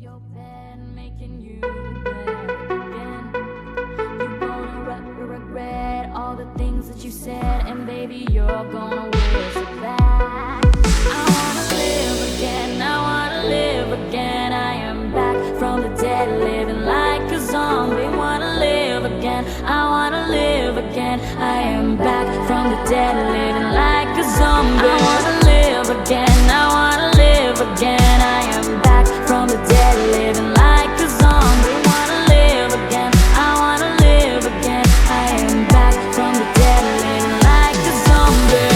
your bed, making you bed again. You gonna regret all the things that you said, and baby, you're gonna wish it back. I wanna live again, I wanna live again. I am back from the dead, living like a zombie. Wanna live again, I wanna live again. I am back from the dead, living like a zombie. I wanna live again, I wanna live again. I am back from the dead, living like a zombie. Wanna live again, I wanna live again. I am back from the dead, living like a zombie.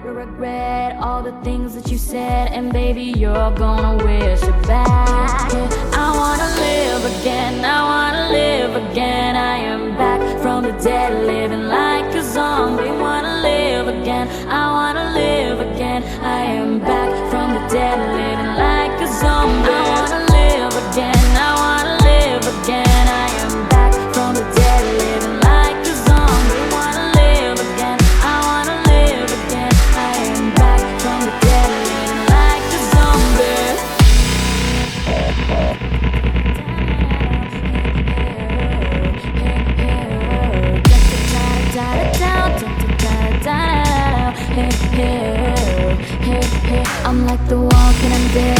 Regret all the things that you said, and baby, you're gonna wish it back. I wanna live again, I wanna live again. I am back from the dead, living like a zombie. Wanna live again, I wanna live again. I am back from the dead, living like a zombie. I wanna live again, I wanna live again. I am back from the dead, living like a zombie. Wanna live again, I wanna live again. I am back from the dead, living like a zombie. I'm like the walking, I'm dead.